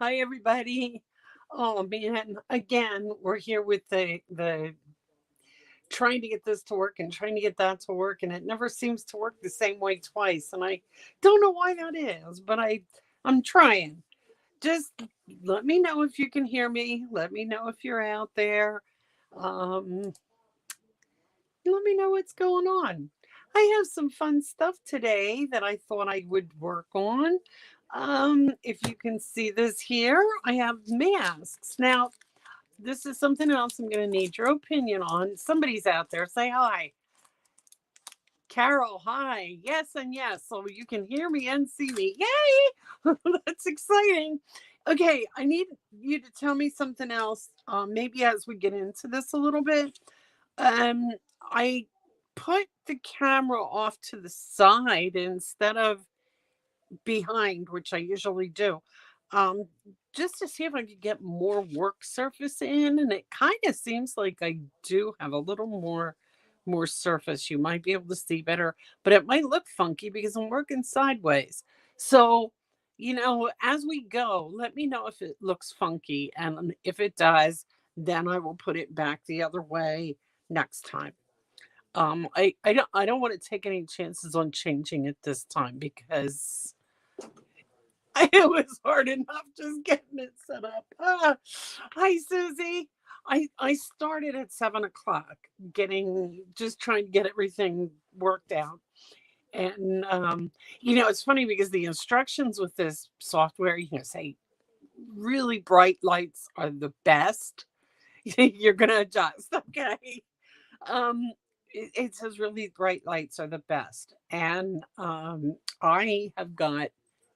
Hi, everybody. Oh man, again, we're here with the trying to get this to work and trying to get that to work, and it never seems to work the same way twice. And I don't know why that is, but I'm trying. Just let me know if you can hear me. Let me know if you're out there. Um, Let me know what's going on. I have some fun stuff today that I thought I would work on. If you can see this here, I have masks. Now, this is something else I'm going to need your opinion on. Somebody's out there. Say hi. Carol, hi. Yes, and yes. So you can hear me and see me. Yay! That's exciting. Okay, I need you to tell me something else. Maybe as we get into this a little bit. Um, I put the camera off to the side instead of behind, which I usually do, um, just to see if I could get more work surface in. And it kind of seems like I do have a little more surface. You might be able to see better, but it might look funky because I'm working sideways. So, as we go, let me know if it looks funky. And if it does, then I will put it back the other way next time. I don't want to take any chances on changing it this time because it was hard enough just getting it set up. Hi, Susie. I started at 7 o'clock, just trying to get everything worked out. And it's funny because the instructions with this software, say really bright lights are the best. You're gonna adjust, okay? It says really bright lights are the best, and I have got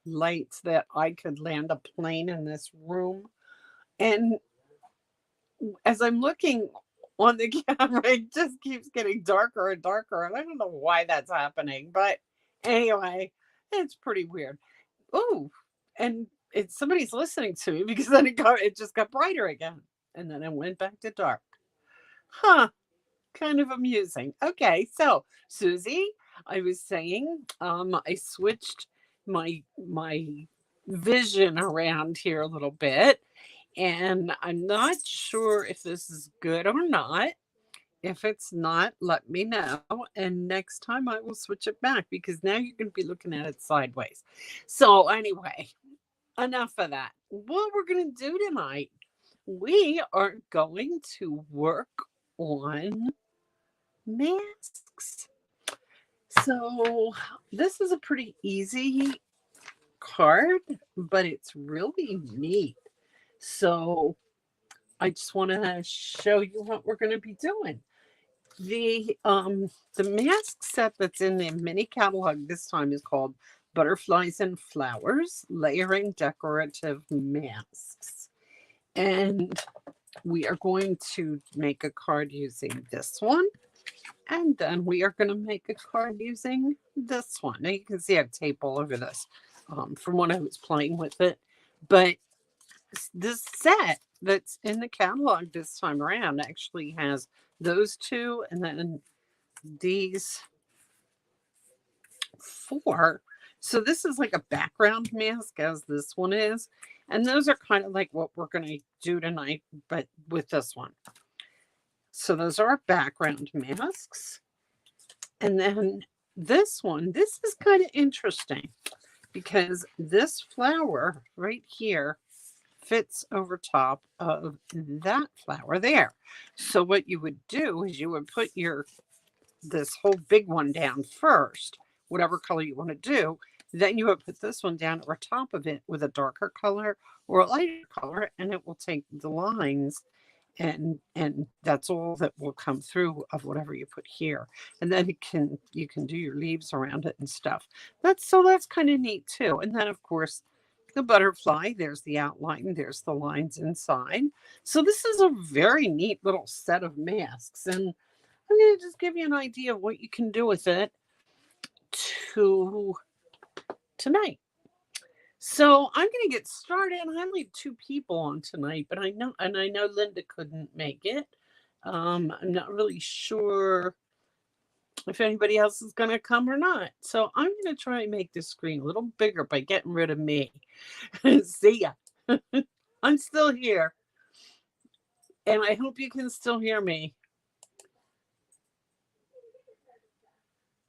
lights that I could land a plane in this room. And as I'm looking on the camera, it just keeps getting darker and darker, and I don't know why that's happening, but anyway, it's pretty weird. Oh, and it's somebody's listening to me because then it just got brighter again, and then it went back to dark. Huh. Kind of amusing. Okay, so Susie, I was saying, I switched my vision around here a little bit, and I'm not sure if this is good or not. If it's not, let me know, and next time I will switch it back because now you're going to be looking at it sideways. So anyway, enough of that. What we're going to do tonight, we are going to work on masks. So this is a pretty easy card, but it's really neat. So I just want to show you what we're going to be doing. The mask set that's in the mini catalog this time is called Butterflies and Flowers Layering Decorative Masks. And we are going to make a card using this one. And then we are going to make a card using this one. Now you can see I have tape all over this from when I was playing with it. But this set that's in the catalog this time around actually has those two and then these four. So this is like a background mask as this one is. And those are kind of like what we're going to do tonight, but with this one. So those are our background masks. And then this is kind of interesting because this flower right here fits over top of that flower there. So what you would do is you would put this whole big one down first, whatever color you want to do. Then you would put this one down over top of it with a darker color or a lighter color, and it will take the lines and that's all that will come through of whatever you put here, and then you can do your leaves around it and stuff. That's kind of neat too. And then of course the butterfly, there's the outline, there's the lines inside. So this is a very neat little set of masks, and I'm going to just give you an idea of what you can do with it to tonight. So I'm going to get started. I only have two people on tonight, but I know Linda couldn't make it. I'm not really sure if anybody else is going to come or not. So I'm going to try and make this screen a little bigger by getting rid of me. See ya. I'm still here. And I hope you can still hear me.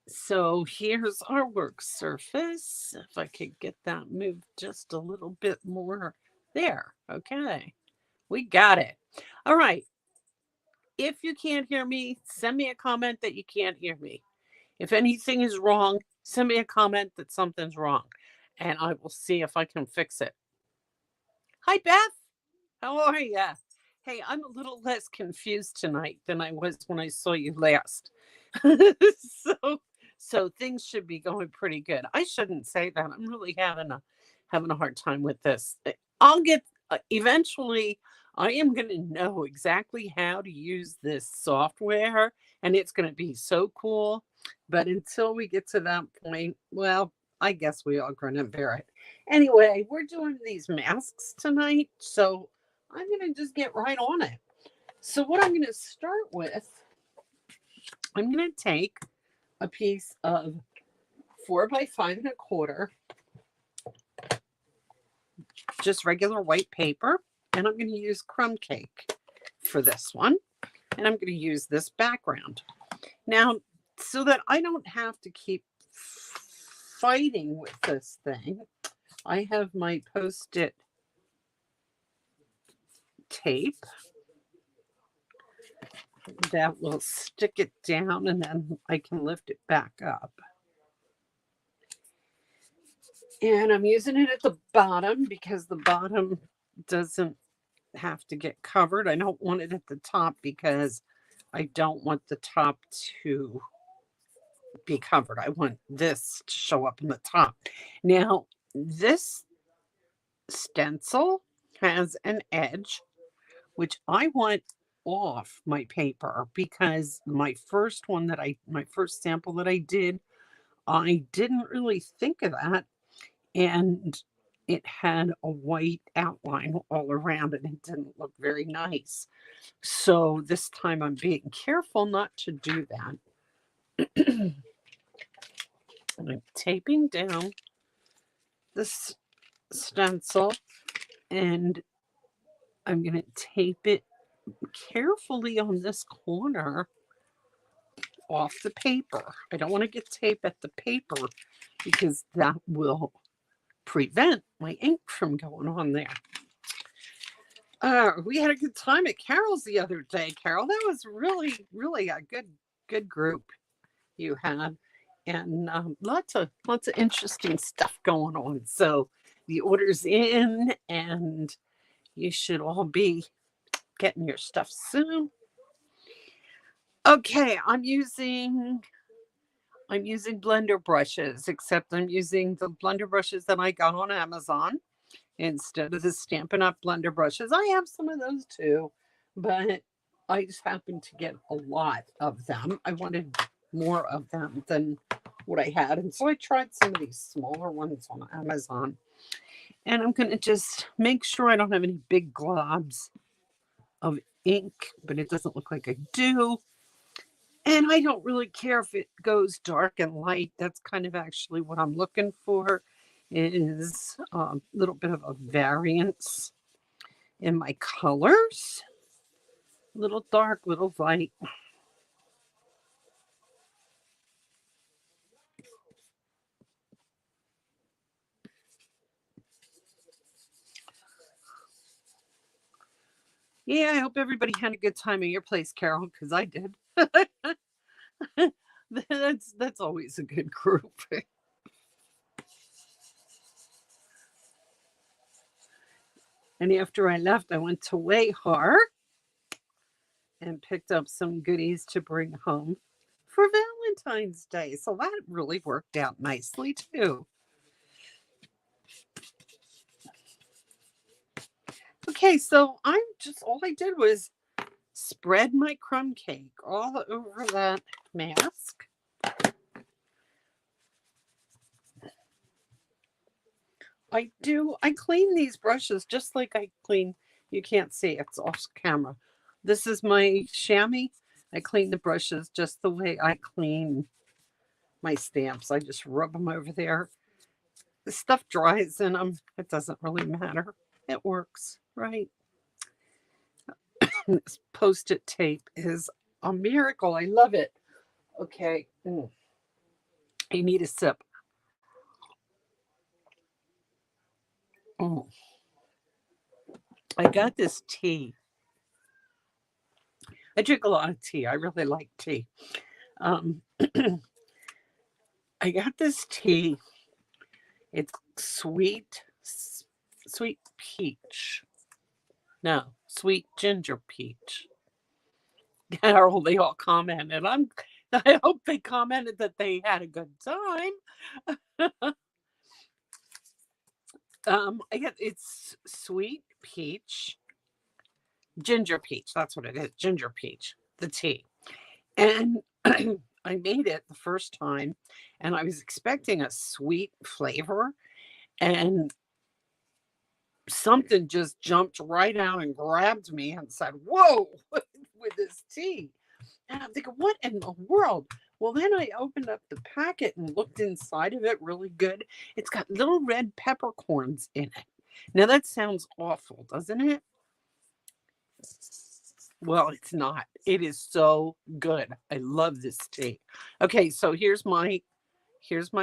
So here's our work surface. If I could get that moved just a little bit more. There. Okay. We got it. All right. If you can't hear me, send me a comment that you can't hear me. If anything is wrong, send me a comment that something's wrong, and I will see if I can fix it. Hi, Beth. How are you? Hey, I'm a little less confused tonight than I was when I saw you last. so, so things should be going pretty good. I shouldn't say that. I'm really having a hard time with this. I'll get eventually. I am going to know exactly how to use this software, and it's going to be so cool. But until we get to that point, well, I guess we all grin and bear it. Anyway, we're doing these masks tonight, so I'm going to just get right on it. So what I'm going to start with, I'm going to take a piece of 4x5 1/4, just regular white paper, and I'm going to use crumb cake for this one, and I'm going to use this background. Now, so that I don't have to keep fighting with this thing, I have my Post-it tape that will stick it down, and then I can lift it back up. And I'm using it at the bottom because the bottom doesn't have to get covered. I don't want it at the top because I don't want the top to be covered. I want this to show up in the top. Now, this stencil has an edge, which I want off my paper because my first sample that I didn't really think of that. And it had a white outline all around and it didn't look very nice. So this time I'm being careful not to do that. I'm taping down this stencil and I'm going to tape it carefully on this corner off the paper. I don't want to get tape at the paper because that will prevent my ink from going on there. We had a good time at Carol's the other day, Carol. That was really, really a good group you had, and lots of interesting stuff going on. So the order's in, and you should all be getting your stuff soon. Okay, I'm using blender brushes, except I'm using the blender brushes that I got on Amazon instead of the Stampin' Up blender brushes. I have some of those too, but I just happened to get a lot of them. I wanted more of them than what I had, and so I tried some of these smaller ones on Amazon. And I'm going to just make sure I don't have any big globs of ink, but it doesn't look like I do. And I don't really care if it goes dark and light. That's kind of actually what I'm looking for, is a little bit of a variance in my colors. Little dark, little light. Yeah, I hope everybody had a good time at your place, Carol, because I did. That's always a good group. And after I left, I went to Wayhar and picked up some goodies to bring home for Valentine's Day. So that really worked out nicely too. Okay, so all I did was spread my crumb cake all over that mask. I clean these brushes just like I clean, you can't see, it's off camera. This is my chamois. I clean the brushes just the way I clean my stamps. I just rub them over there. The stuff dries in them. It doesn't really matter. It works, right? This Post-it tape is a miracle. I love it. Okay. I need a sip. Mm. I got this tea. I drink a lot of tea. I really like tea. Um, I got this tea. It's sweet peach. No, sweet ginger peach. Carol, they all commented. I hope they commented that they had a good time. I get it's sweet peach, ginger peach. That's what it is, ginger peach, the tea. And I made it the first time, and I was expecting a sweet flavor, and something just jumped right out and grabbed me and said, "Whoa!" with this tea. And I'm thinking, what in the world? Well, then I opened up the packet and looked inside of it really good. It's got little red peppercorns in it. Now that sounds awful, doesn't it? Well, it's not. It is so good. I love this tea. Okay, so here's my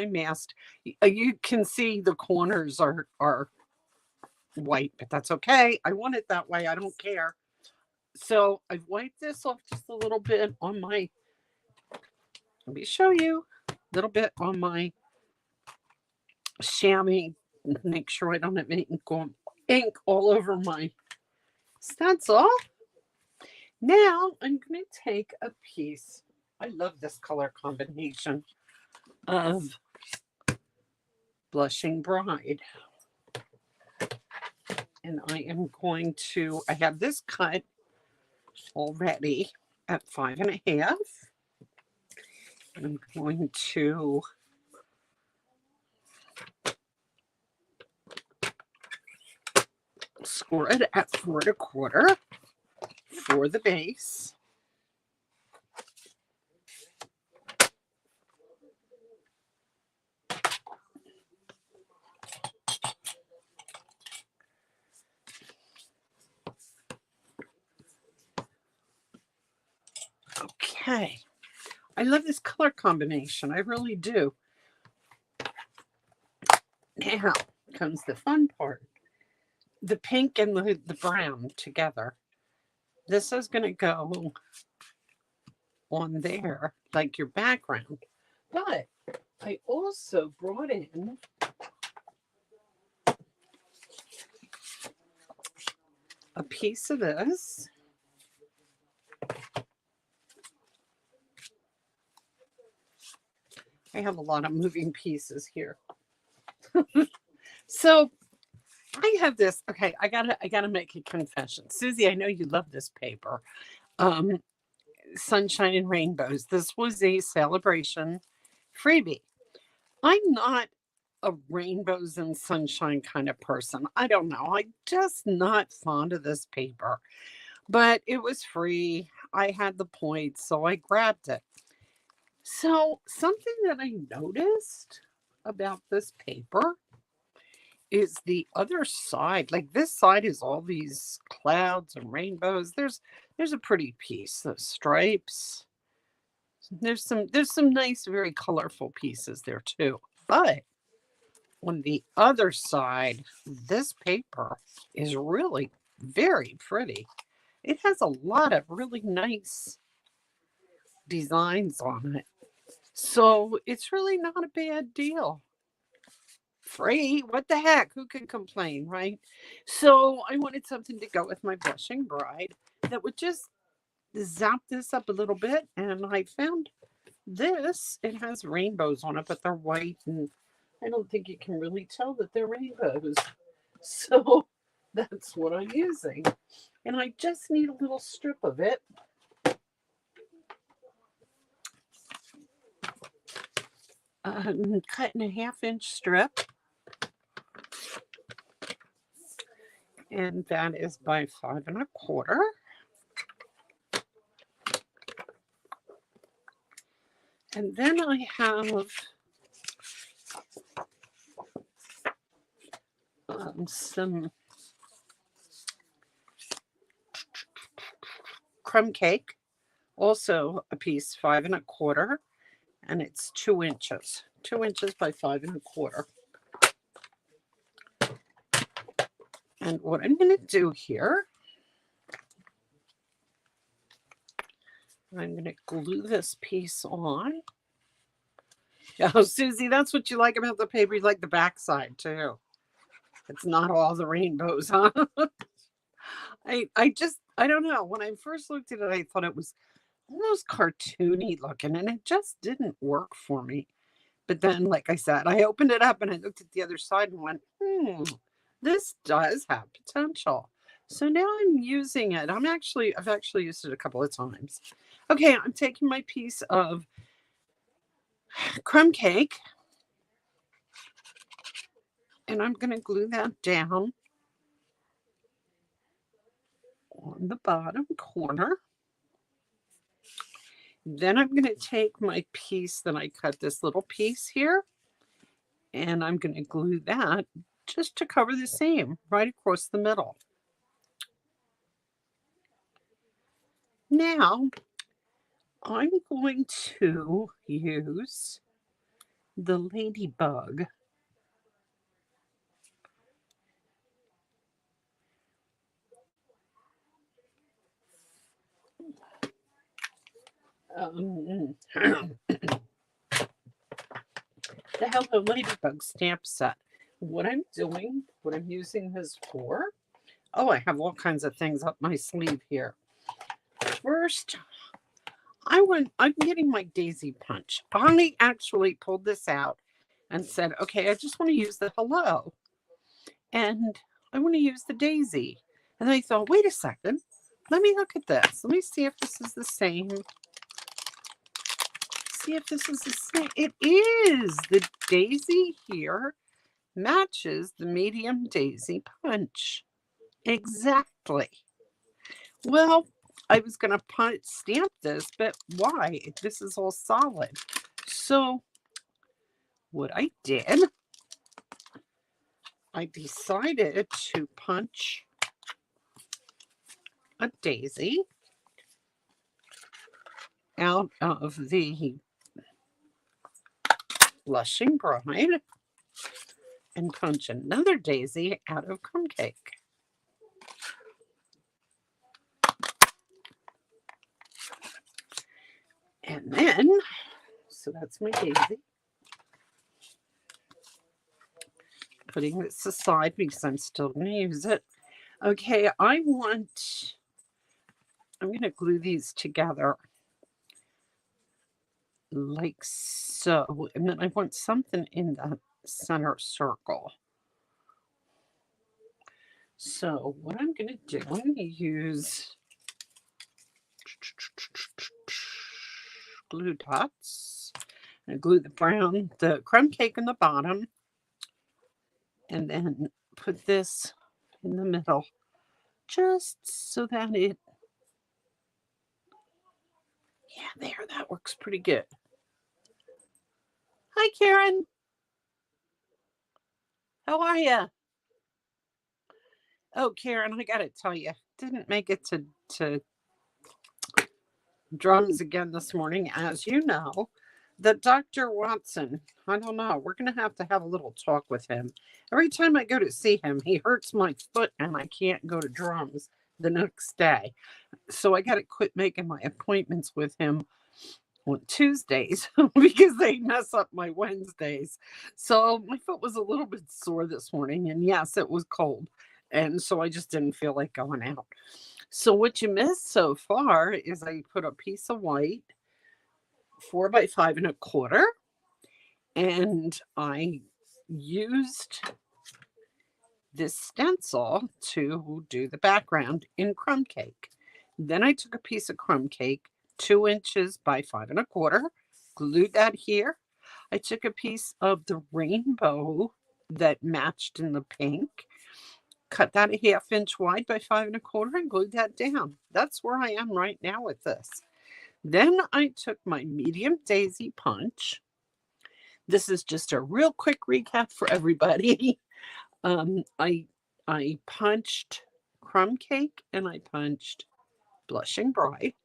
mask. You can see the corners are white, but that's okay. I want it that way. I don't care. So I've wiped this off just a little bit on my. Let me show you a little bit on my chamois. Make sure I don't have ink all over my stencil. Now I'm going to take a piece. I love this color combination of Blushing Bride. And I am going to, I have this cut already at 5.5. I'm going to score it at 4.25 for the base. Okay. I love this color combination. I really do. Now comes the fun part. The pink and the brown together. This is going to go on there like your background. But I also brought in a piece of this. I have a lot of moving pieces here. So I have this. Okay, I gotta make a confession. Susie, I know you love this paper. Um, Sunshine and Rainbows. This was a celebration freebie. I'm not a rainbows and sunshine kind of person. I don't know. I'm just not fond of this paper. But it was free. I had the points, so I grabbed it. So, something that I noticed about this paper is the other side. Like this side is all these clouds and rainbows. There's a pretty piece of stripes. There's some nice, very colorful pieces there too. But on the other side, this paper is really very pretty. It has a lot of really nice designs on it. So it's really not a bad deal. Free, what the heck? Who can complain, right? So I wanted something to go with my Blushing Bride that would just zap this up a little bit. And I found this. It has rainbows on it, but they're white. And I don't think you can really tell that they're rainbows. So that's what I'm using. And I just need a little strip of it. Cut in a 1/2 inch strip. And that is by 5.25. And then I have some crumb cake, also a piece 5 1/4, and it's 2 inches. 2 inches by 5 1/4. And what I'm going to do here, I'm going to glue this piece on. Oh, Susie, that's what you like about the paper. You like the back side too. It's not all the rainbows, huh? I don't know. When I first looked at it, I thought it was almost cartoony looking, and it just didn't work for me. But then, like I said, I opened it up and I looked at the other side and went, this does have potential. So now I'm using it. I've actually used it a couple of times. Okay, I'm taking my piece of crumb cake and I'm going to glue that down on the bottom corner. Then I'm going to take my piece that I cut, this little piece here, and I'm going to glue that just to cover the seam right across the middle. Now, I'm going to use the Ladybug. The Hello Ladybug stamp set. What I'm using this for, I have all kinds of things up my sleeve here. First, I'm getting my daisy punch. I actually pulled this out and said, okay, I just want to use the hello. And I want to use the daisy. And I thought, wait a second. Let me look at this. Let me see if this is the same. It is. The daisy here matches the medium daisy punch. Exactly. Well, I was going to stamp this, but why? This is all solid. So what I did, I decided to punch a daisy out of the Blushing Bride and punch another daisy out of crumb cake. And then, so that's my daisy. Putting this aside because I'm still going to use it. Okay, I'm going to glue these together like so. And then I want something in the center circle. So what I'm going to do, I'm going to use glue dots. I'm going to glue the crumb cake in the bottom, and then put this in the middle, just so that there, that works pretty good. Hi, Karen. How are you? Oh, Karen, I got to tell you, didn't make it to drums again this morning, as you know. The Dr. Watson, I don't know, we're going to have a little talk with him. Every time I go to see him, he hurts my foot and I can't go to drums the next day. So I got to quit making my appointments with him on Tuesdays because they mess up my Wednesdays. So my foot was a little bit sore this morning, and yes, it was cold. And so I just didn't feel like going out. So what you missed so far is I put a piece of white 4 by 5 1/4, and I used this stencil to do the background in crumb cake. Then I took a piece of crumb cake 2 inches by 5 1/4, glued that here. I took a piece of the rainbow that matched in the pink, cut that a 1/2 inch wide by 5 1/4, and glued that down. That's where I am right now with this. Then I took my medium daisy punch. This is just a real quick recap for everybody. I punched crumb cake and I punched Blushing Bright.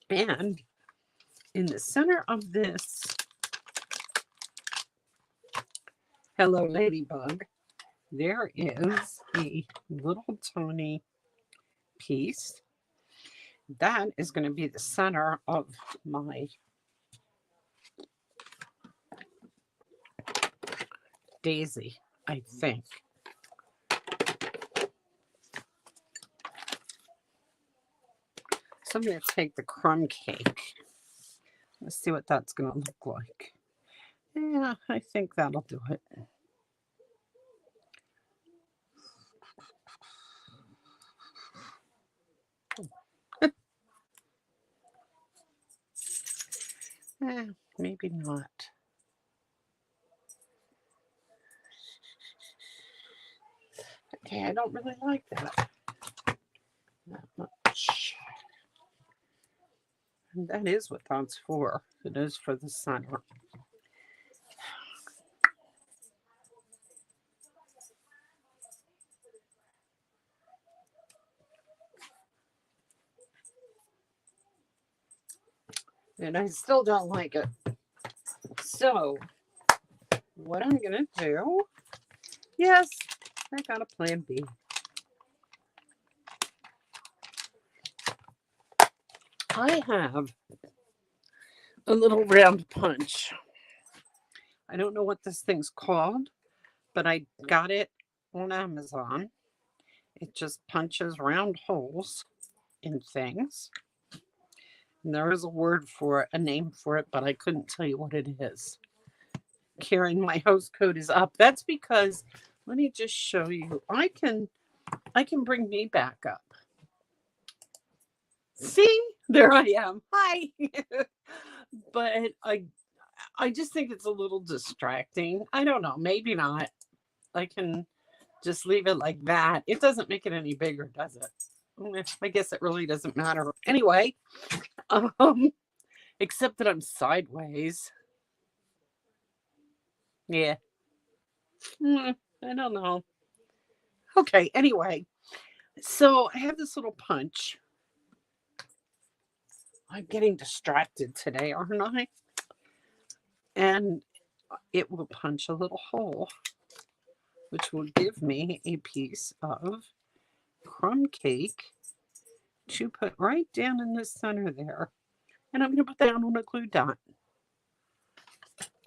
And in the center of this Hello Ladybug, there is a little tiny piece. That is going to be the center of my daisy, I think. So I'm going to take the crumb cake. Let's see what that's going to look like. Yeah, I think that'll do it. Maybe not. Okay, I don't really like that much. And that is what that's for. It is for the center. And I still don't like it. So, what I'm going to do, yes, I got a plan B. I have a little round punch. I don't know what this thing's called, but I got it on Amazon. It just punches round holes in things. And there is a word for it, a name for it, but I couldn't tell you what it is. Karen, my host code is up. That's because, let me just show you. I can bring me back up. See, there I am. Hi. But I just think it's a little distracting. I don't know, maybe not. I can just leave it like that. It doesn't make it any bigger, does it? I guess it really doesn't matter. Anyway, except that I'm sideways. Yeah. I don't know. Okay, anyway. So I have this little punch. I'm getting distracted today, aren't I? And it will punch a little hole, which will give me a piece of crumb cake to put right down in the center there. And I'm going to put that on a glue dot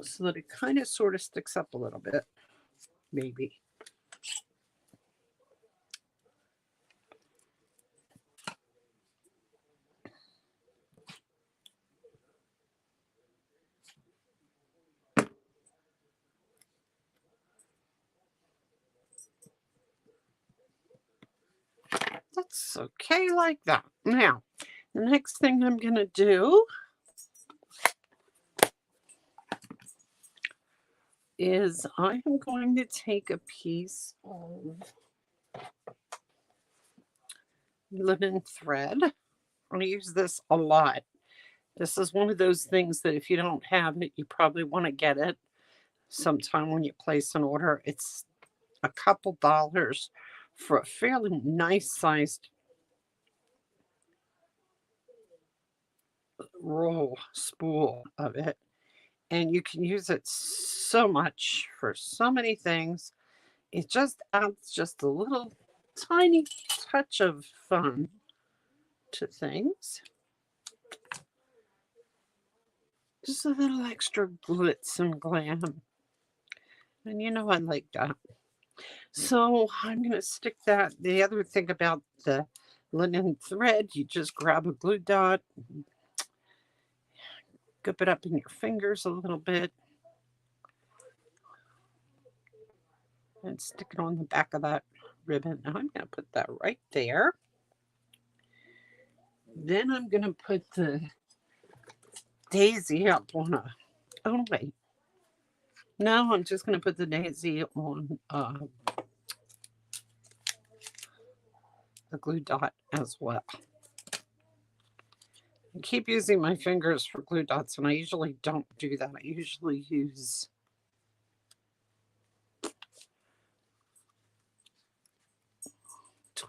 so that it kind of sort of sticks up a little bit, maybe. That's okay like that. Now, the next thing I'm going to do is I am going to take a piece of linen thread. I use this a lot. This is one of those things that if you don't have it, you probably want to get it sometime when you place an order. It's a couple dollars for a fairly nice sized roll spool of it. And you can use it so much for so many things. It just adds just a little tiny touch of fun to things. Just a little extra glitz and glam. And you know I like that. So I'm going to stick that. The other thing about the linen thread, you just grab a glue dot, goop it up in your fingers a little bit, and stick it on the back of that ribbon. Now I'm going to put that right there. Then I'm going to put the daisy up on a, oh wait. No, I'm just going to put the daisy on the glue dot as well. I keep using my fingers for glue dots, and I usually don't do that. I usually use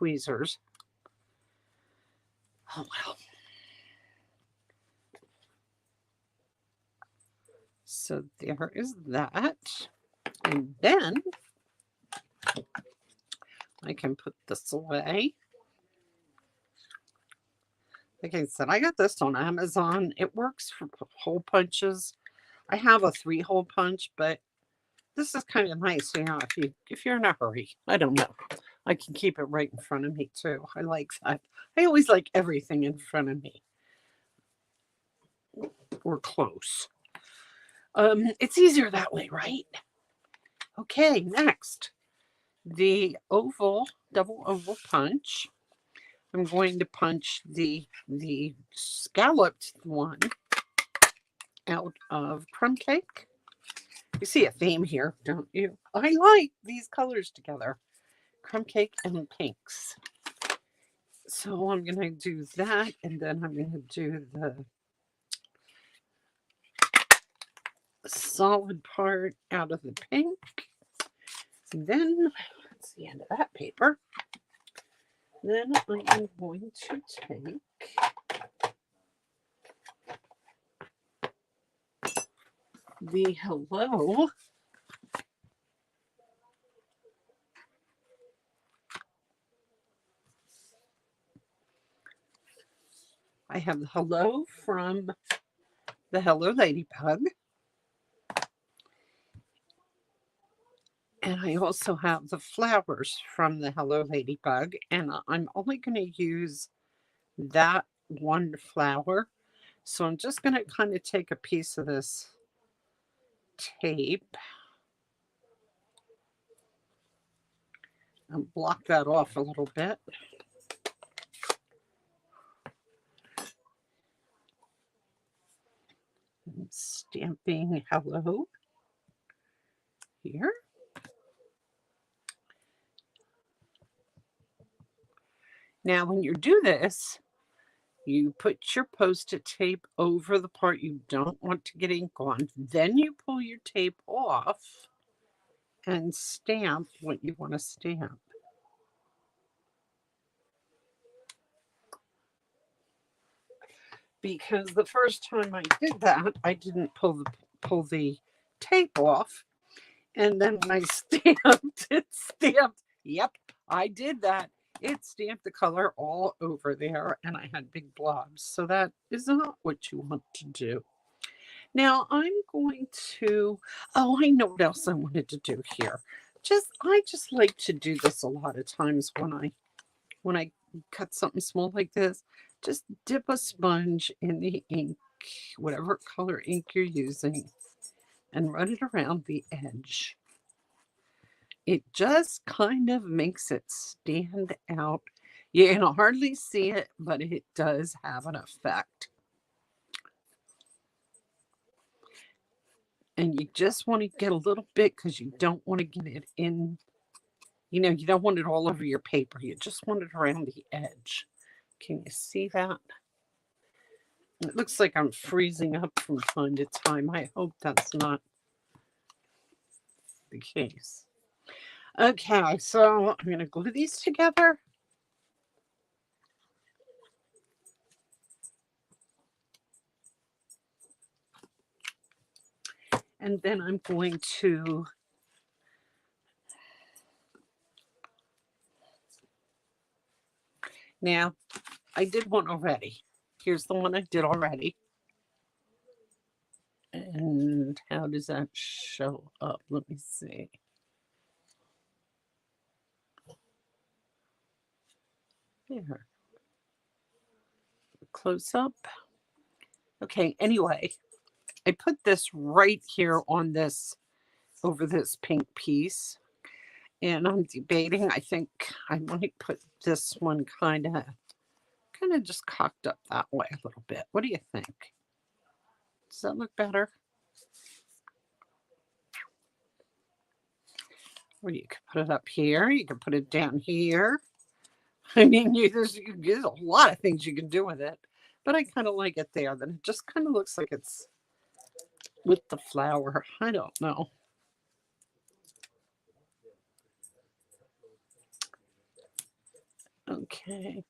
tweezers. Oh well. So there is that. And then I can put this away. Like I said, I got this on Amazon. It works for hole punches. I have a 3-hole punch, but this is kind of nice, you know, if you're in a hurry. I don't know. I can keep it right in front of me too. I like that. I always like everything in front of me. Or close. It's easier that way, right? Okay, next. The oval, double oval punch. I'm going to punch the scalloped one out of crumb cake. You see a theme here, don't you? I like these colors together. Crumb cake and pinks. So I'm going to do that, and then I'm going to do the solid part out of the pink. And then, that's the end of that paper. Then I am going to take the Hello I have the Hello from the Hello Ladybug. And I also have the flowers from the Hello Ladybug. And I'm only going to use that one flower. So I'm just going to kind of take a piece of this tape and block that off a little bit. And stamping Hello here. Now, when you do this, you put your Post-it tape over the part you don't want to get ink on. Then you pull your tape off and stamp what you want to stamp. Because the first time I did that, I didn't pull the tape off. And then when I stamped, it stamped. Yep, I did that. It stamped the color all over there, and I had big blobs. So that is not what you want to do. Now I'm going to, oh, I know what else I wanted to do here. I just like to do this a lot of times when I cut something small like this. Just dip a sponge in the ink, whatever color ink you're using, and run it around the edge. It just kind of makes it stand out. You can hardly see it, but it does have an effect. And you just want to get a little bit because you don't want to get it in, you know, you don't want it all over your paper. You just want it around the edge. Can you see that? It looks like I'm freezing up from time to time. I hope that's not the case. Okay, so I'm going to glue these together. And then I'm going to now, I did one already. Here's the one I did already. And how does that show up? Let me see. There. Close up. Okay, anyway, I put this right here on this, over this pink piece. And I'm debating, I think I might put this one kind of just cocked up that way a little bit. What do you think? Does that look better? Or you could put it up here. You can put it down here. I mean, there's a lot of things you can do with it. But I kind of like it there. Then it just kind of looks like it's with the flower. I don't know. Okay.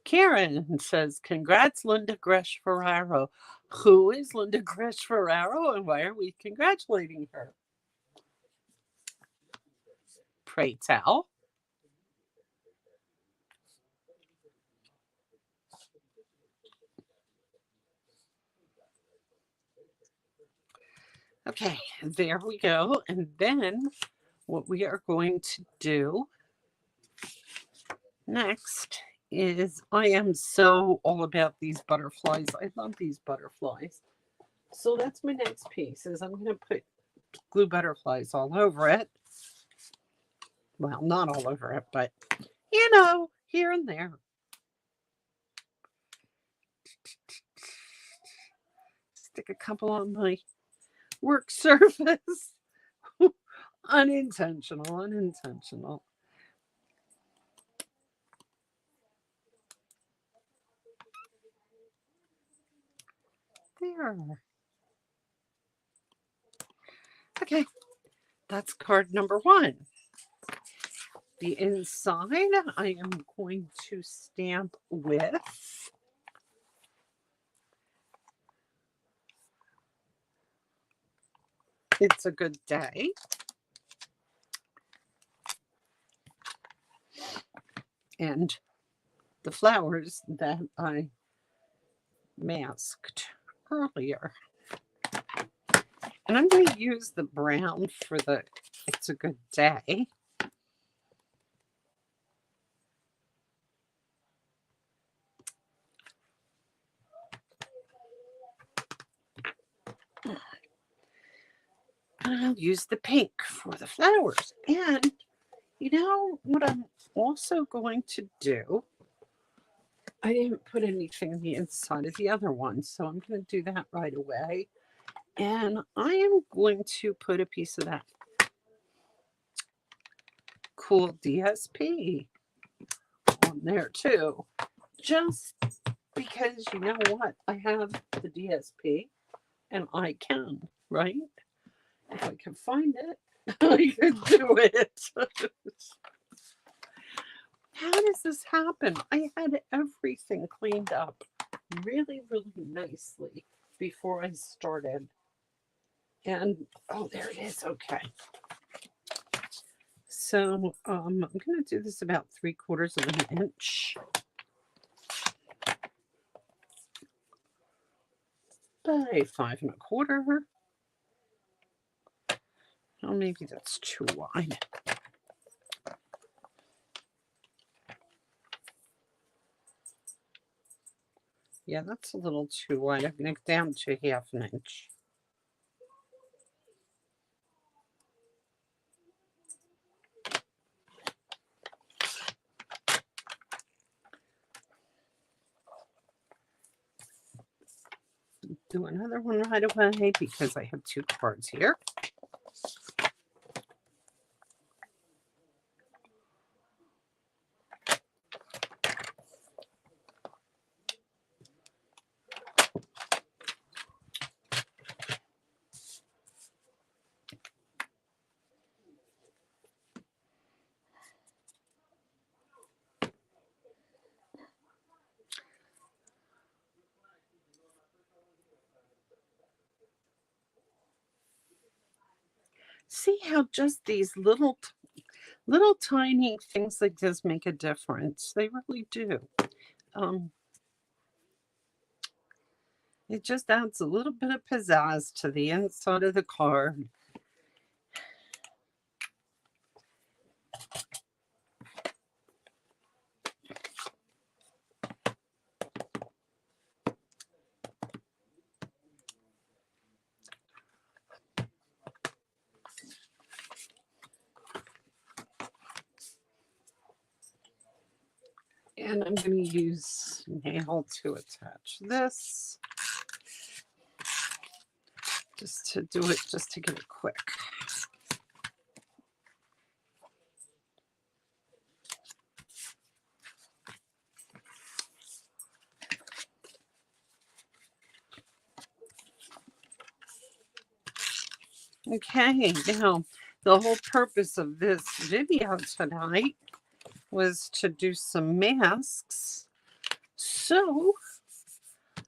Karen says, congrats, Linda Gresh Ferraro. Who is Linda Gresh Ferraro and why are we congratulating her? Pray tell. Okay, there we go. And then what we are going to do next is I am so all about these butterflies. I love these butterflies. So that's my next piece is I'm going to put glue butterflies all over it. Well, not all over it, but you know, here and there. Stick a couple on my work surface. Unintentional, unintentional. There. Okay, that's card number 1. The inside I am going to stamp with It's a Good Day. And the flowers that I masked earlier. And I'm going to use the brown for the It's a Good Day. And I'll use the pink for the flowers. And you know what I'm also going to do? I didn't put anything on the inside of the other one, so I'm going to do that right away. And I am going to put a piece of that cool DSP on there too. Just because you know what? I have the DSP and I can, right? If I can find it, I can do it. How does this happen? I had everything cleaned up really, really nicely before I started. And, oh, there it is. Okay. So I'm going to do this about 3/4 of an inch. By 5 1/4. Oh, maybe that's too wide. Yeah, that's a little too wide. I'm going to go down to 1/2 inch. Do another one right away because I have 2 cards here. See how just these little tiny things like this make a difference. They really do. It just adds a little bit of pizzazz to the inside of the card. And I'm going to use nail to attach this. Just to do it, just to get it quick. Okay, now the whole purpose of this video tonight was to do some masks. So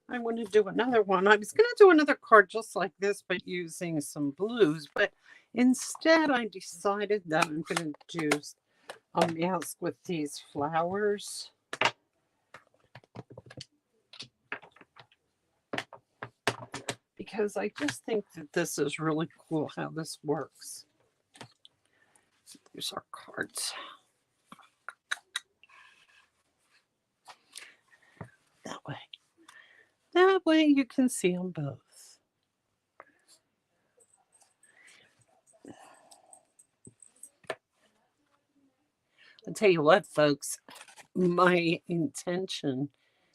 I want to do another one. I was going to do another card just like this, but using some blues. But instead, I decided that I'm going to do a mask with these flowers. Because I just think that this is really cool how this works. Here's our cards. That way. That way you can see them both. I'll tell you what, folks, my intention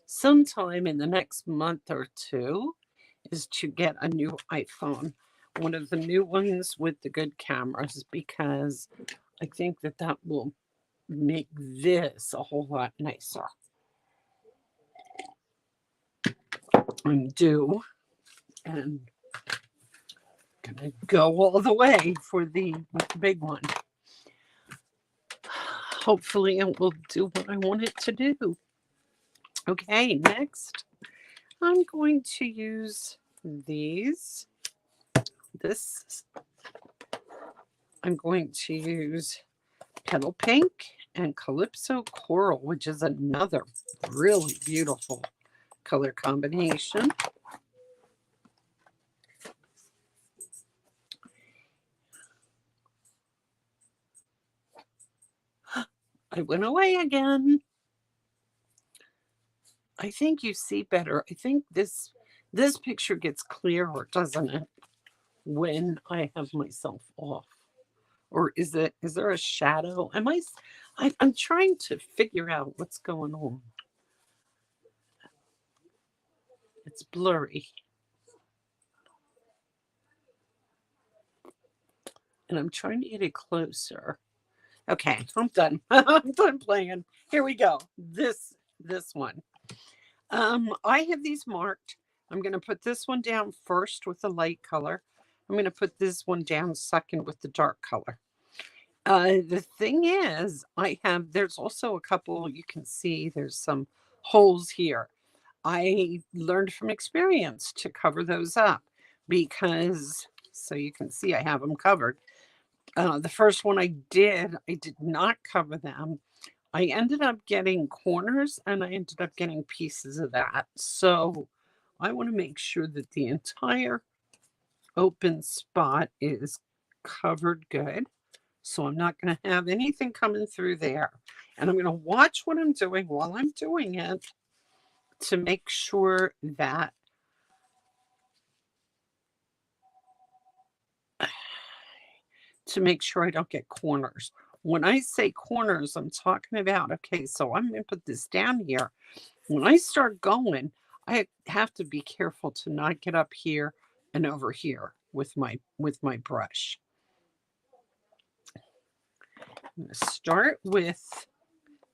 sometime in the next month or two is to get a new iPhone, one of the new ones with the good cameras, because I think that that will make this a whole lot nicer. I'm due and gonna go all the way for the big one. Hopefully it will do what I want it to do. Okay, next I'm going to use these. I'm going to use Petal Pink and Calypso Coral, which is another really beautiful color combination. I went away again. I think you see better. I think this picture gets clearer, doesn't it, when I have myself off? Or is there a shadow? I'm trying to figure out what's going on. It's blurry. And I'm trying to get it closer. Okay, I'm done. I'm done playing. Here we go. This one. I have these marked. I'm going to put this one down first with the light color. I'm going to put this one down second with the dark color. The thing is, there's also a couple, you can see there's some holes here. I learned from experience to cover those up because, so you can see I have them covered. The first one I did not cover them. I ended up getting corners and I ended up getting pieces of that. So I want to make sure that the entire open spot is covered good. So I'm not going to have anything coming through there. And I'm going to watch what I'm doing while I'm doing it to make sure that I don't get corners. When I say corners, I'm talking about, okay, so I'm going to put this down here. When I start going, I have to be careful to not get up here and over here with my brush. I'm going to start with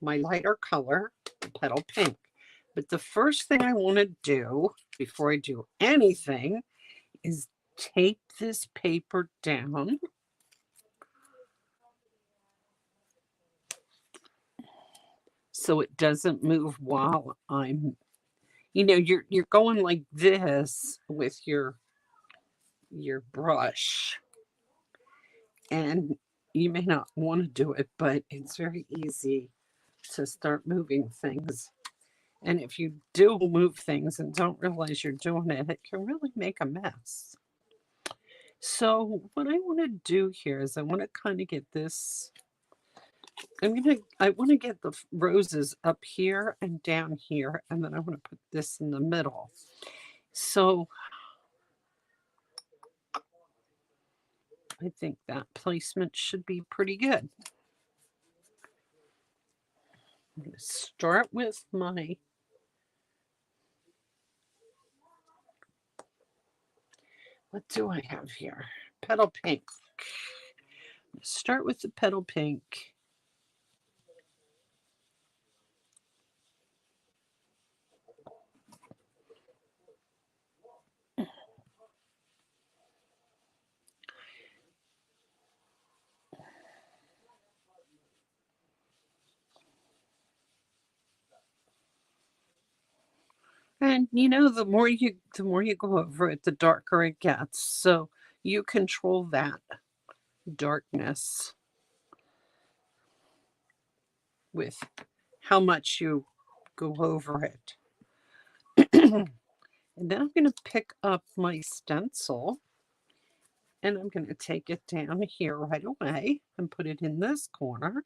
my lighter color, Petal Pink. But the first thing I want to do before I do anything is tape this paper down. So it doesn't move while I'm, you're going like this with your brush. And you may not want to do it, but it's very easy to start moving things. And if you do move things and don't realize you're doing it, it can really make a mess. So what I want to do here is I want to kind of get this. I want to get the roses up here and down here, and then I want to put this in the middle. So I think that placement should be pretty good. I'm going to start with my what do I have here? Petal Pink. Start with the Petal Pink. And you know, the more you go over it, the darker it gets. So you control that darkness with how much you go over it. And then I'm going to pick up my stencil and I'm going to take it down here right away and put it in this corner.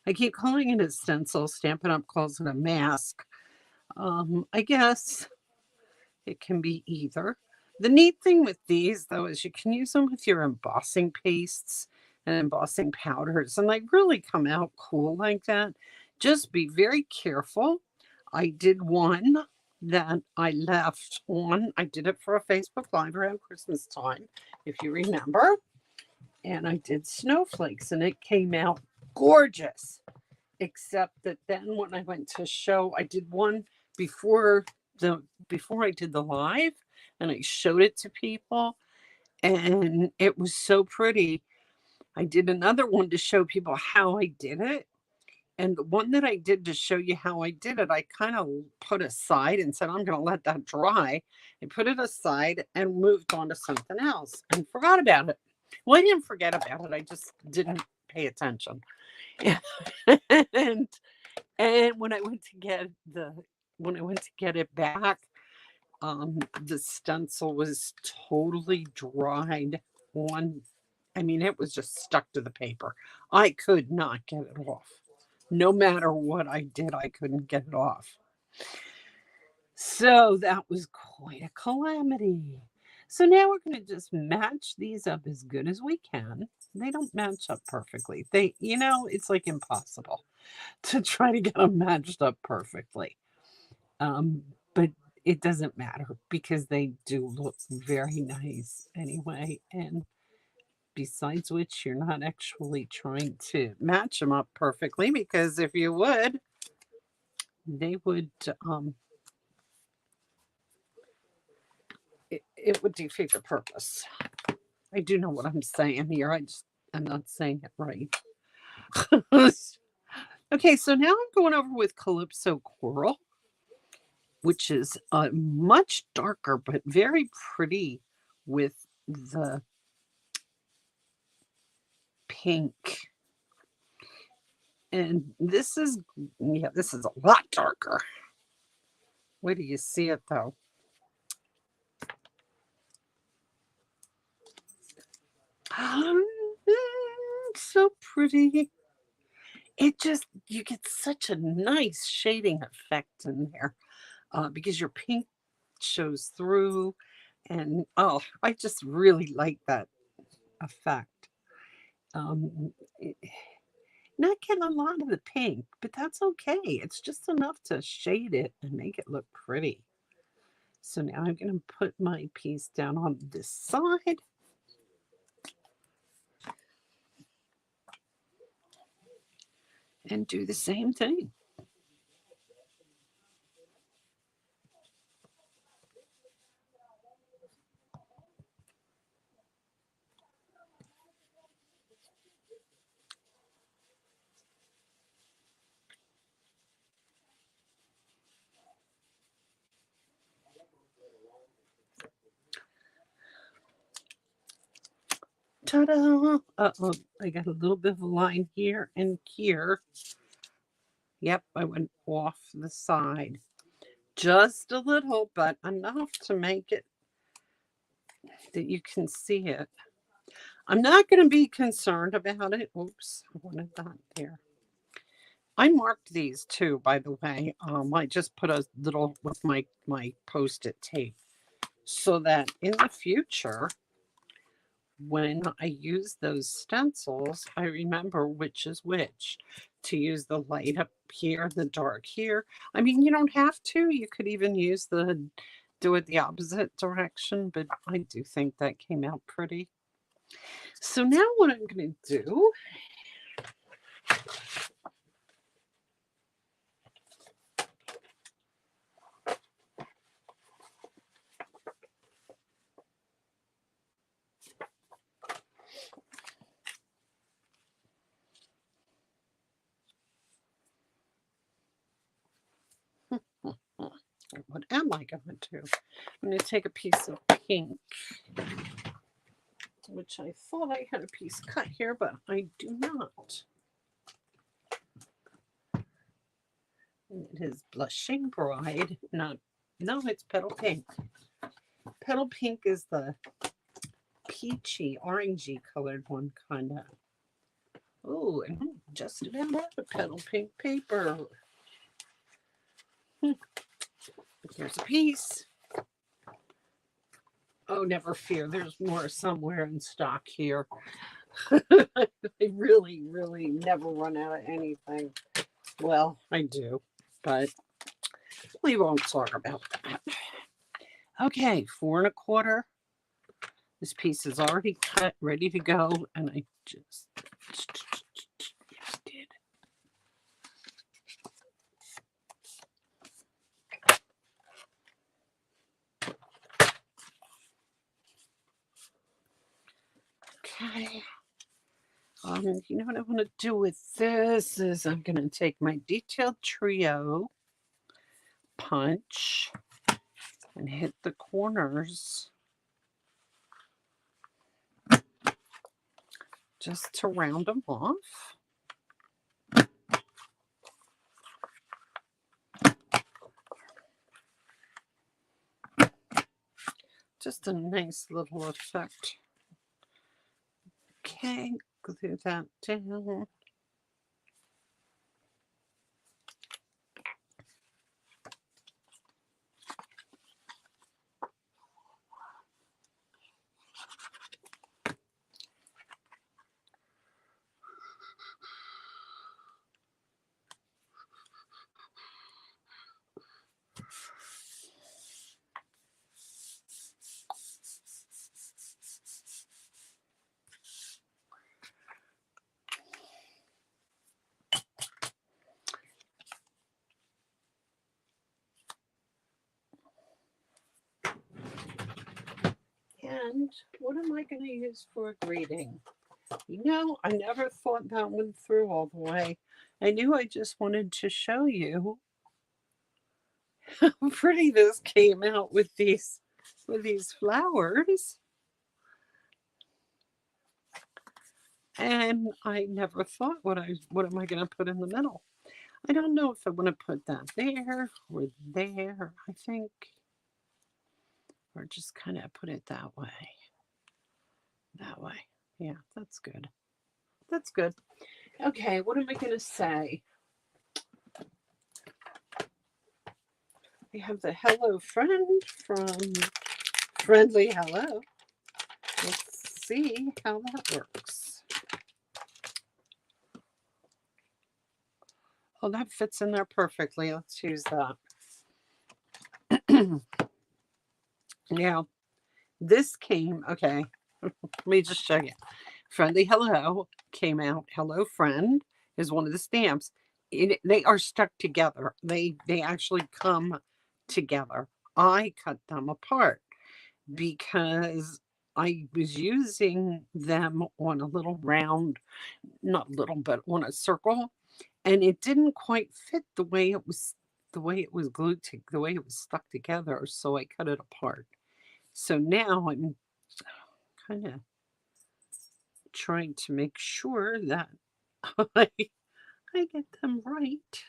I keep calling it a stencil. Stampin' Up calls it a mask. I guess it can be either. The neat thing with these, though, is you can use them with your embossing pastes and embossing powders, and they really come out cool like that. Just be very careful. I did one that I left on. I did it for a Facebook Live around Christmas time, if you remember. And I did snowflakes, and it came out gorgeous. Except that then when I went to show, I did one before before I did the live, and I showed it to people, and it was so pretty. I did another one to show people how I did it. And the one that I did to show you how I did it, I kind of put aside and said, I'm going to let that dry. I put it aside and moved on to something else and forgot about it. Well, I didn't forget about it. I just didn't pay attention. and and when I went to get it back, the stencil was totally dried on. I mean, it was just stuck to the paper. I could not get it off. No matter what I did, I couldn't get it off. So that was quite a calamity. So now we're going to just match these up as good as we can. They don't match up perfectly. It's like impossible to try to get them matched up perfectly. But it doesn't matter because they do look very nice anyway. And besides which, you're not actually trying to match them up perfectly because if you would, they would, it would defeat the purpose. I do know what I'm saying here. I'm not saying it right. Okay, so now I'm going over with Calypso Coral, which is much darker but very pretty with the pink. And this is a lot darker. Wait till you see it though. So pretty. You get such a nice shading effect in there because your pink shows through. And oh, I just really like that effect. Um, it- Not getting a lot of the pink, but that's okay. It's just enough to shade it and make it look pretty. So now I'm going to put my piece down on this side. And do the same thing. Ta-da! Uh-oh, I got a little bit of a line here and here. Yep, I went off the side. Just a little, but enough to make it that you can see it. I'm not going to be concerned about it. Oops, I wanted that there. I marked these too, by the way. I just put a little with my Post-it tape so that in the future, when I use those stencils, I remember which is which. To use the light up here, the dark here. I mean, you don't have to. You could even do it the opposite direction, but I do think that came out pretty. So now what I'm going to do am I going to? I'm going to take a piece of pink, which I thought I had a piece cut here, but I do not. And it is Blushing Bride. No, it's Petal Pink. Petal Pink is the peachy, orangey colored one, kind of. Oh, and I'm just about out of Petal Pink paper. Here's a piece. Oh, never fear. There's more somewhere in stock here. I really, really never run out of anything. Well, I do, but we won't talk about that. Okay, 4 1/4. This piece is already cut, ready to go, and I just did. Okay. You know what I want to do with this is I'm going to take my Detailed Trio punch and hit the corners just to round them off. Just a nice little effect. Okay, glue that down. And what am I going to use for a greeting? You know, I never thought that one through all the way. I knew I just wanted to show you how pretty this came out with these flowers. And I never thought what am I going to put in the middle? I don't know if I want to put that there or there. I think, or just kind of put it that way. That way. Yeah, that's good. That's good. Okay, what am I going to say? We have the Hello Friend from Friendly Hello. Let's see how that works. Oh, that fits in there perfectly. Let's use that. Now, this came, okay, let me just show you. Friendly Hello came out. Hello Friend is one of the stamps. They are stuck together. They actually come together. I cut them apart because I was using them on a little round, not little, but on a circle, and it didn't quite fit the way it was glued to, the way it was stuck together. So I cut it apart. So now I'm kind of trying to make sure that I get them right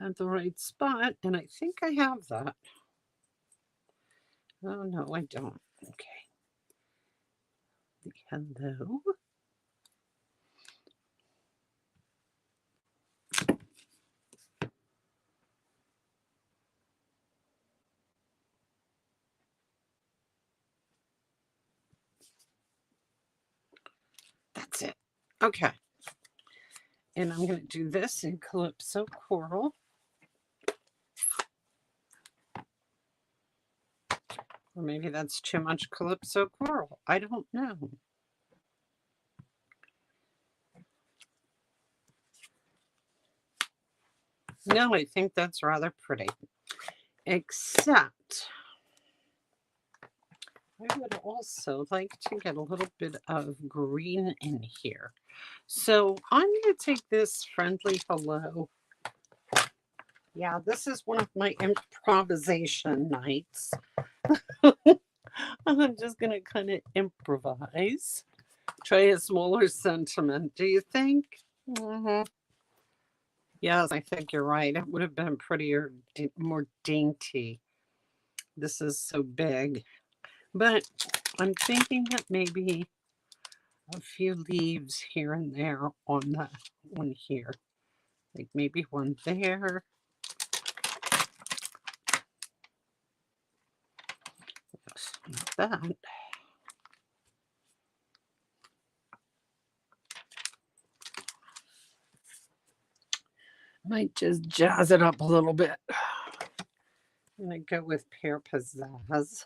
at the right spot, and I think I have that. Oh no, I don't. Okay. The hello. That's it. Okay. And I'm going to do this in Calypso Coral. Or maybe that's too much Calypso Coral. I don't know. No, I think that's rather pretty. Except I would also like to get a little bit of green in here. So I'm going to take this Friendly Hello Yeah, this is one of my improvisation nights. I'm just going to kind of improvise. Try a smaller sentiment, do you think? Hmm. Yes, I think you're right. It would have been prettier, more dainty. This is so big. But I'm thinking that maybe a few leaves here and there on the one here. Like maybe one there. Like that. Might just jazz it up a little bit. I'm going to go with Pear Pizzazz.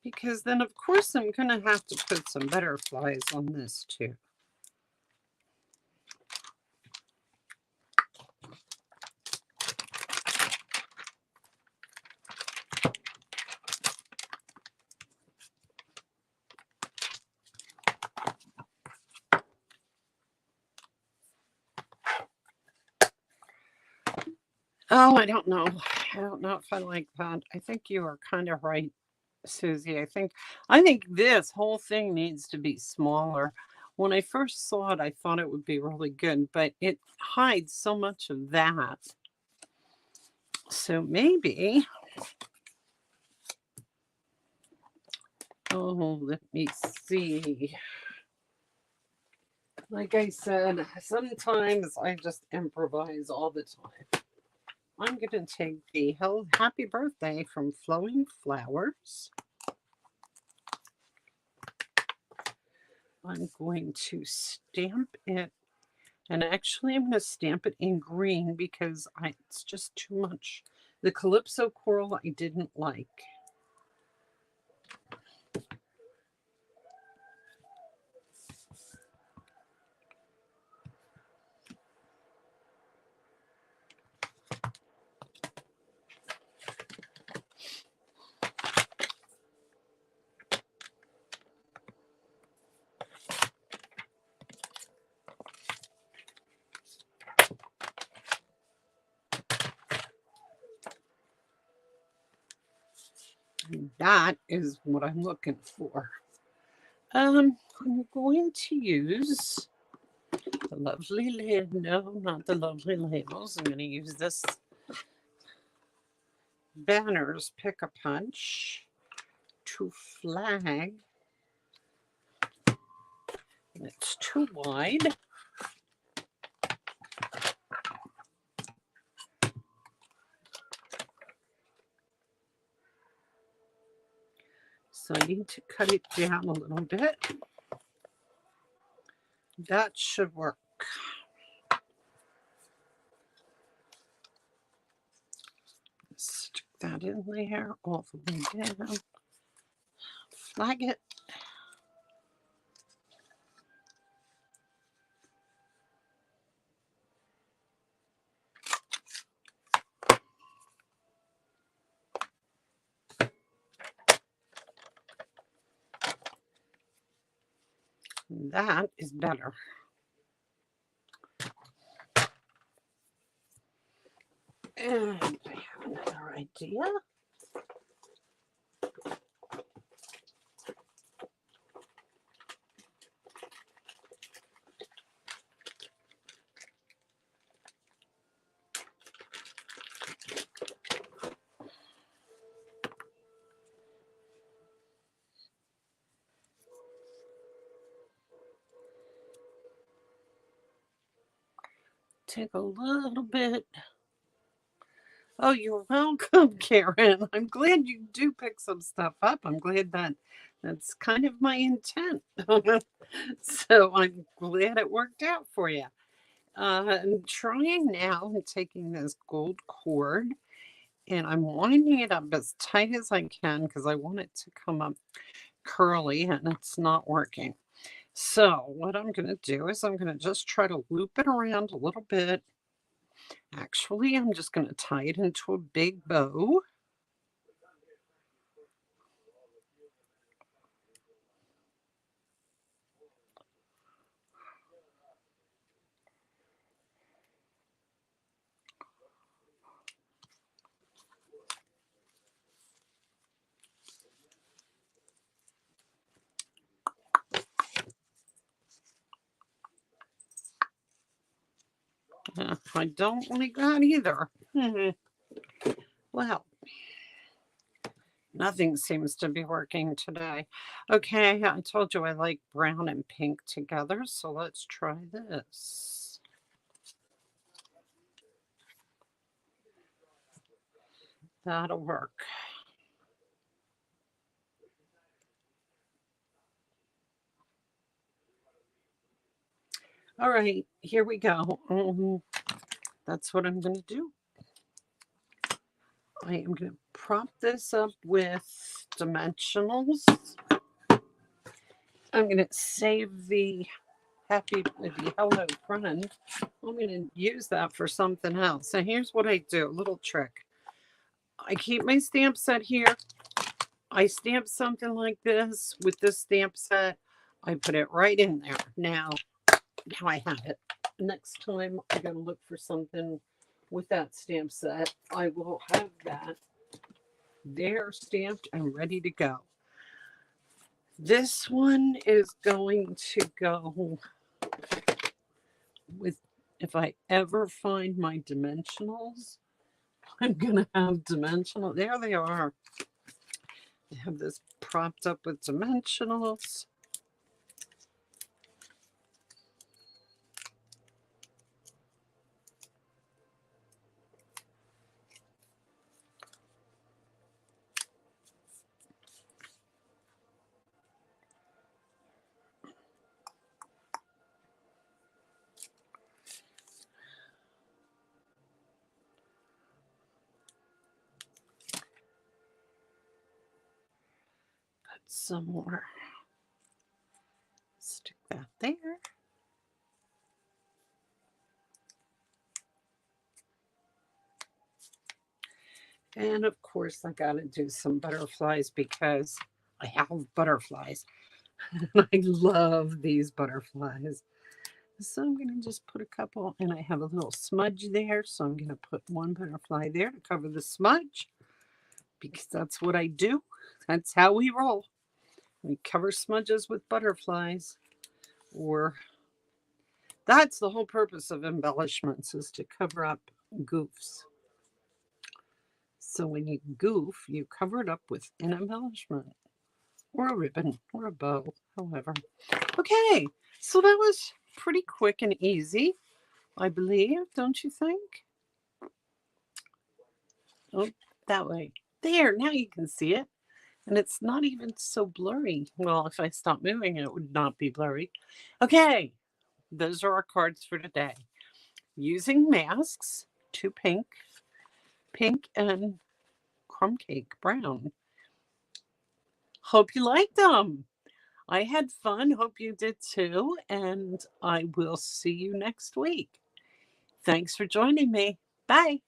Because then, of course, I'm going to have to put some butterflies on this too. Oh, I don't know. I don't know if I like that. I think you are kind of right, Susie. I think this whole thing needs to be smaller. When I first saw it, I thought it would be really good, but it hides so much of that. So maybe, oh, let me see. Like I said, sometimes I just improvise all the time. I'm going to take the Happy Birthday from Flowing Flowers. I'm going to stamp it. And actually, I'm going to stamp it in green because it's just too much. The Calypso Coral I didn't like. And that is what I'm looking for. I'm going to use the lovely, no, not the lovely labels. I'm going to use this Banners Pick-a-Punch to flag. It's too wide. So I need to cut it down a little bit. That should work. Stick that in there all the way down. Flag it. That is better. And I have another idea. Take a little bit. Oh, you're welcome, Karen. I'm glad you do pick some stuff up. I'm glad that's kind of my intent. So I'm glad it worked out for you. I'm trying now and taking this gold cord and I'm winding it up as tight as I can because I want it to come up curly and it's not working. So what I'm going to do is I'm going to just try to loop it around a little bit. Actually, I'm just going to tie it into a big bow. I don't like that either. Well, nothing seems to be working today. Okay, I told you I like brown and pink together, so let's try this. That'll work. All right, here we go. That's what I'm going to do. I am going to prop this up with dimensionals. I'm going to save the Hello Friend. I'm going to use that for something else. So here's what I do, a little trick. I keep my stamp set here. I stamp something like this with this stamp set. I put it right in there. Now I have it. Next time I'm going to look for something with that stamp set, I will have that there stamped and ready to go. This one is going to go with, if I ever find my dimensionals, I'm going to have dimensional. There they are. I have this propped up with dimensionals. Some more. Stick that there. And of course, I got to do some butterflies because I have butterflies. I love these butterflies. So I'm going to just put a couple, and I have a little smudge there. So I'm going to put one butterfly there to cover the smudge because that's what I do. That's how we roll. We cover smudges with butterflies, or that's the whole purpose of embellishments, is to cover up goofs. So when you goof, you cover it up with an embellishment or a ribbon or a bow, however. Okay, so that was pretty quick and easy, I believe, don't you think? Oh, that way. There, now you can see it. And it's not even so blurry. Well, if I stop moving, it would not be blurry. Okay, those are our cards for today. Using masks, 2 pink and crumb cake brown. Hope you liked them. I had fun. Hope you did too. And I will see you next week. Thanks for joining me. Bye.